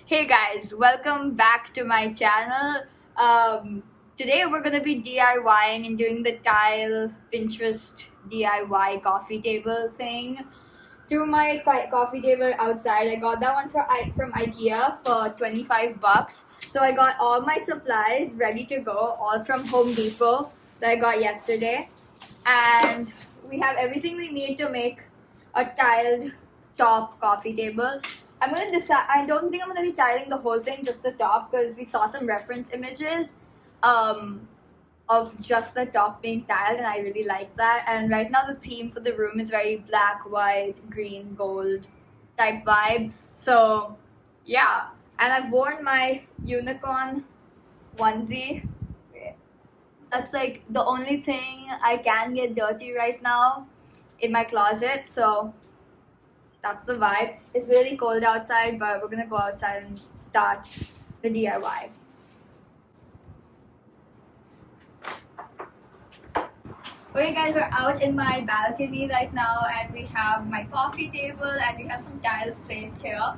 Hey guys, welcome back to my channel. Today we're gonna be DIYing and doing the tile Pinterest DIY coffee table thing. To my coffee table outside, I got that one from IKEA for 25 bucks. So I got all my supplies ready to go, all from Home Depot that I got yesterday. And we have everything we need to make a tiled top coffee table. I'm gonna decide. I don't think I'm gonna be tiling the whole thing, just the top, because we saw some reference images um, of just the top being tiled, and I really like that. And right now, the theme for the room is very black, white, green, gold type vibe. So, yeah. And I've worn my unicorn onesie. That's like the only thing I can get dirty right now in my closet. So that's the vibe. It's really cold outside, but we're gonna go outside and start the DIY. Okay guys, we're out in my balcony right now and we have my coffee table and we have some tiles placed here.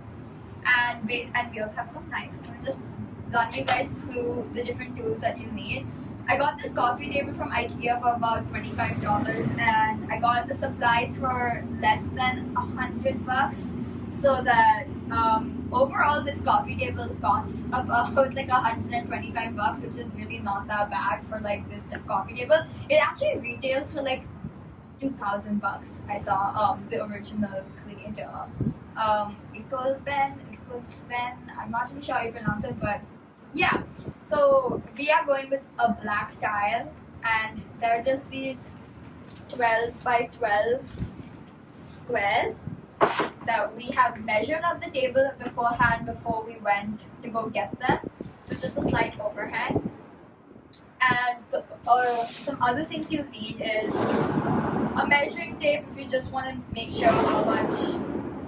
And we also have some knife. I'm gonna just run you guys through the different tools that you need. I got this coffee table from IKEA for about $25 and I got the supplies for less than $100, so that overall this coffee table costs about like $125, which is really not that bad for like this coffee table. It actually retails for like $2,000. I saw the original creator. Equals pen. I'm not really sure how you pronounce it, but yeah. So we are going with a black tile, and they're just these 12 by 12 squares that we have measured on the table beforehand before we went to go get them. So it's just a slight overhang. And some other things you need is a measuring tape if you just want to make sure how much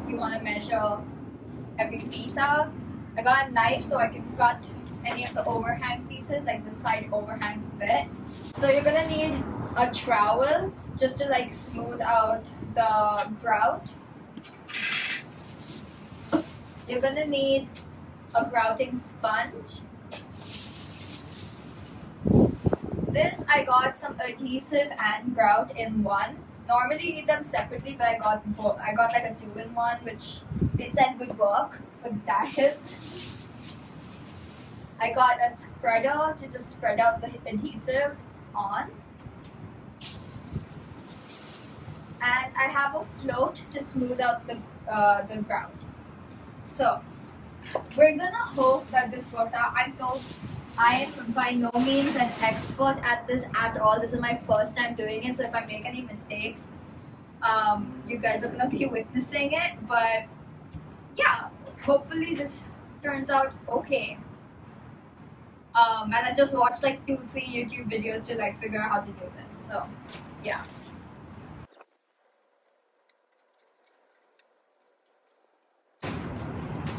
you want to measure every piece out. I got a knife so I can cut any of the overhang pieces, like the side overhangs bit. So you're gonna need a trowel just to like smooth out the grout. You're gonna need a grouting sponge. This I got some adhesive and grout in one. Normally you need them separately, but I got both. I got like a 2-in-1, which they said would work for the tile. I got a spreader to just spread out the adhesive on. And I have a float to smooth out the grout. So we're gonna hope that this works out. I am by no means an expert at this at all. This is my first time doing it, so if I make any mistakes, you guys are gonna be witnessing it. But yeah, hopefully this turns out okay. And I just watched like 2-3 YouTube videos to like figure out how to do this. So yeah.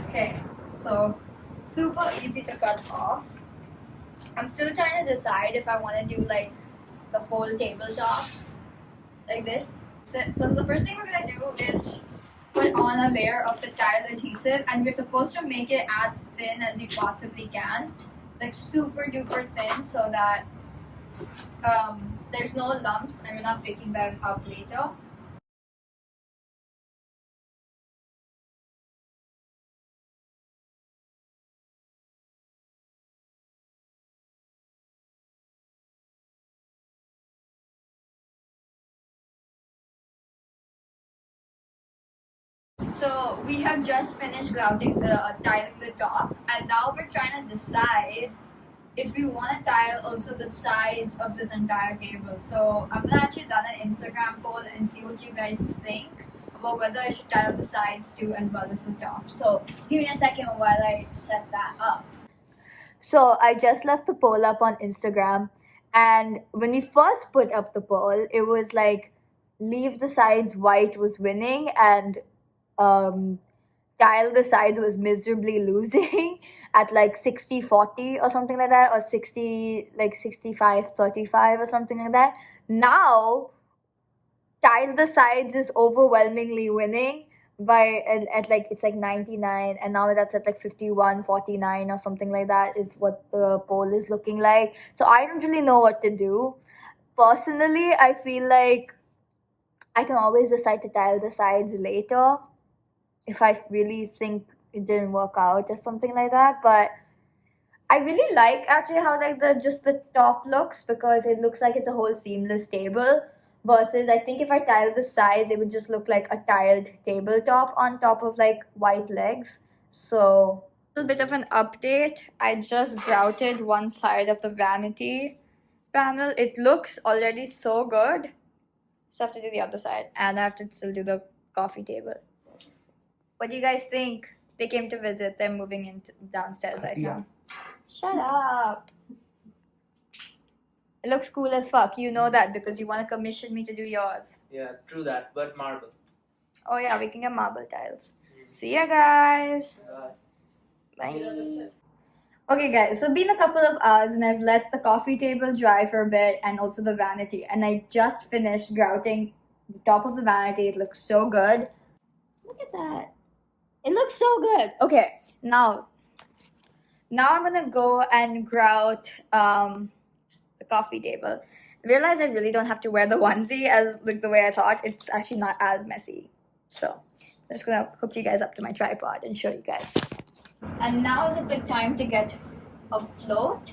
Okay, so super easy to cut off. I'm still trying to decide if I want to do like the whole tabletop like this. So the first thing we're gonna do is put on a layer of the tile adhesive, and we're supposed to make it as thin as you possibly can, like super duper thin, so that there's no lumps and we're not picking them up later. So we have just finished tiling the top, and now we're trying to decide if we want to tile also the sides of this entire table. So I'm gonna actually run an Instagram poll and see what you guys think about whether I should tile the sides too as well as the top. So give me a second while I set that up. So I just left the poll up on Instagram, and when we first put up the poll, it was like leave the sides white was winning, and um, tile the sides was miserably losing at like 60-40 or something like that, or 65-35 or something like that. Now, tile the sides is overwhelmingly winning at like it's like 99, and now that's at like 51.49 or something like that is what the poll is looking like. So I don't really know what to do. Personally, I feel like I can always decide to tile the sides later if I really think it didn't work out or something like that. But I really like actually how like the top looks, because it looks like it's a whole seamless table. Versus I think if I tiled the sides, it would just look like a tiled tabletop on top of like white legs. So a little bit of an update. I just grouted one side of the vanity panel. It looks already so good. Just have to do the other side, and I have to still do the coffee table. What do you guys think? They came to visit. They're moving in downstairs right now. Shut up. It looks cool as fuck. You know that because you want to commission me to do yours. Yeah, true that. But marble. Oh yeah, we can get marble tiles. See ya, guys. Bye. Okay, guys, so been a couple of hours and I've let the coffee table dry for a bit and also the vanity. And I just finished grouting the top of the vanity. It looks so good. Look at that. It looks so good. Okay, now I'm gonna go and grout the coffee table. Realize I really don't have to wear the onesie as like the way I thought. It's actually not as messy. So I'm just gonna hook you guys up to my tripod and show you guys. And now is a good time to get a float.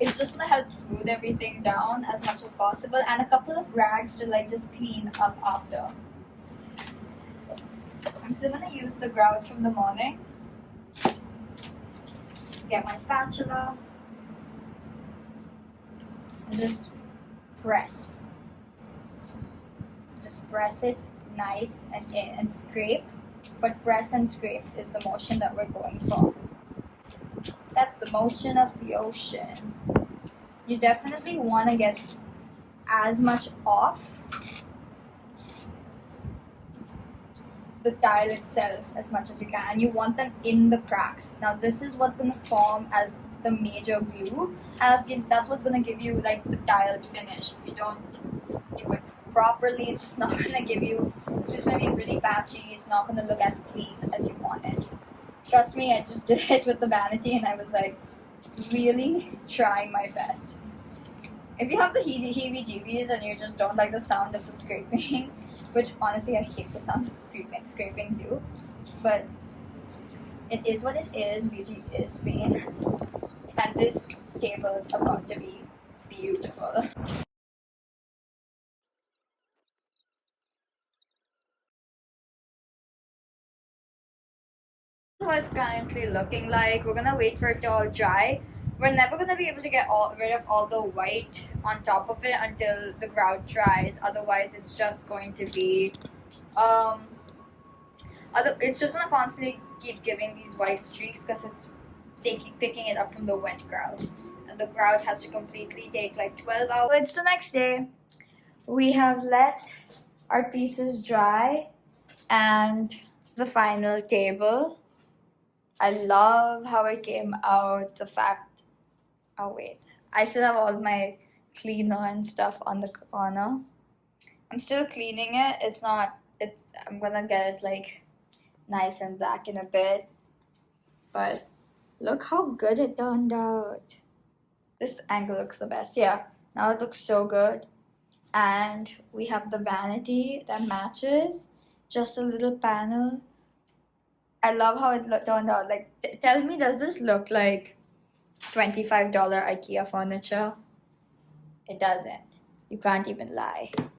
It's just gonna help smooth everything down as much as possible, and a couple of rags to like just clean up after. I'm still gonna use the grout from the morning. Get my spatula and just press. Just press it nice and in and scrape. But press and scrape is the motion that we're going for. That's the motion of the ocean. You definitely want to get as much off the tile itself as much as you can, and you want them in the cracks. Now this is what's going to form as the major glue, and that's what's going to give you like the tiled finish. If you don't do it properly, it's just not going to give you, it's just going to be really patchy. It's not going to look as clean as you want it. Trust me, I just did it with the vanity and I was like really trying my best. If you have the heebie-jeebies and you just don't like the sound of the scraping, which honestly I hate the sound of the scraping too, but it is what it is. Beauty is pain, and this table is about to be beautiful. This is what it's currently looking like. We're gonna wait for it to all dry. We're never gonna be able to get rid of all the white on top of it until the grout dries. Otherwise, it's just going to be it's just gonna constantly keep giving these white streaks because it's picking it up from the wet grout, and the grout has to completely take like 12 hours. It's the next day. We have let our pieces dry, and the final table. I love how it came out. The fact, oh wait, I still have all my cleaner and stuff on the corner. I'm still cleaning it. I'm gonna get it like nice and black in a bit. But look how good it turned out. This angle looks the best. Yeah, now it looks so good. And we have the vanity that matches. Just a little panel. I love how it turned out. Like, tell me, does this look like $25 IKEA furniture? It doesn't. You can't even lie.